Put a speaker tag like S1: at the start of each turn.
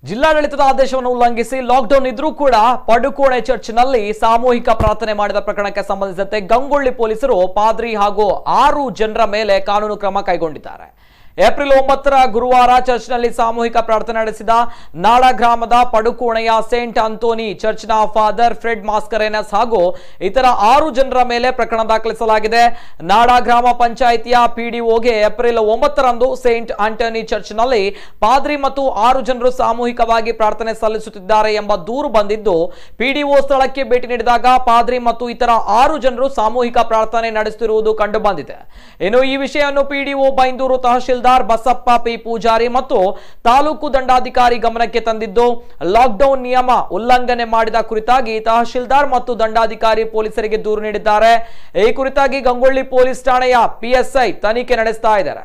S1: ಜಿಲ್ಲಾಡಳಿತದ ಆದೇಶವನ್ನು ಉಲ್ಲಂಘಿಸಿ ಲಾಕ್ಡೌನ್ ಇದ್ರೂ ಕೂಡ ಪಡುಕೋಣೆ ಚರ್ಚ್ನಲ್ಲಿ ಸಾಮೂಹಿಕ ಪ್ರಾರ್ಥನೆ ಮಾಡಿದ ಪ್ರಕರಣಕ್ಕೆ ಸಂಬಂಧಿಸಿದಂತೆ ಗಂಗೊಳ್ಳಿ ಪೊಲೀಸರು ಪಾದ್ರಿ ಹಾಗೂ 6 ಜನರ ಮೇಲೆ ಕಾನೂನು ಕ್ರಮ ಕೈಗೊಂಡಿದ್ದಾರೆ. ಏಪ್ರಿಲ್ 9ರ ಗುರುವಾರ ಚರ್ಚ್ನಲ್ಲಿ ಸಾಮೂಹಿಕ ಪ್ರಾರ್ಥನೆ ನಡೆಸಿದ ನಾಡ ಗ್ರಾಮದ ಪಡುಕೋಣೆಯ ಸೇಂಟ್ ಆಂಟೋನಿ ಚರ್ಚ್ನ ಫಾದರ್ ಫ್ರೆಡ್ ಮಾಸ್ಕರೇನಸ್ ಹಾಗೂ ಇತರ 6 ಜನರ ಮೇಲೆ ಪ್ರಕರಣ ದಾಖಲಿಸಲಾಗಿದೆ. ನಾಡ ಗ್ರಾಮ ಪಂಚಾಯಿತಿಯ ಪಿಡಿಒಗೆ ಏಪ್ರಿಲ್ 9ರಂದು ಸೇಂಟ್ ಆಂಟೋನಿ ಚರ್ಚ್ನಲ್ಲಿ ಪಾದ್ರಿ ಮತ್ತು 6 ಜನರು ಸಾಮೂಹಿಕವಾಗಿ ಪ್ರಾರ್ಥನೆ ಸಲ್ಲಿಸುತ್ತಿದ್ದಾರೆ ಎಂಬ ದೂರು ಬಂದಿದ್ದು, ಪಿಡಿಒ ಸ್ಥಳಕ್ಕೆ ಭೇಟಿ ನೀಡಿದಾಗ ಪಾದ್ರಿ ಮತ್ತು ಇತರ 6 ಜನರು ಸಾಮೂಹಿಕ ಪ್ರಾರ್ಥನೆ ನಡೆಸುತ್ತಿರುವುದು ಕಂಡು ಬಂದಿದೆ. ಇನ್ನು ಈ ವಿಷಯವನ್ನು ಪಿಡಿಒ ಬೈಂದೂರು ತಹಶೀಲ್ದಾರ್ ಬಸಪ್ಪ ಪಿ ಪೂಜಾರಿ ಮತ್ತು ತಾಲೂಕು ದಂಡಾಧಿಕಾರಿ ಗಮನಕ್ಕೆ ತಂದಿದ್ದು, ಲಾಕ್ಡೌನ್ ನಿಯಮ ಉಲ್ಲಂಘನೆ ಮಾಡಿದ ಕುರಿತಾಗಿ ತಹಶೀಲ್ದಾರ್ ಮತ್ತು ದಂಡಾಧಿಕಾರಿ ಪೊಲೀಸರಿಗೆ ದೂರು ನೀಡಿದ್ದಾರೆ. ಈ ಕುರಿತಾಗಿ ಗಂಗೊಳ್ಳಿ ಪೊಲೀಸ್ ಠಾಣೆಯ ಪಿಎಸ್ಐ ತನಿಖೆ ನಡೆಸ್ತಾ ಇದ್ದಾರೆ.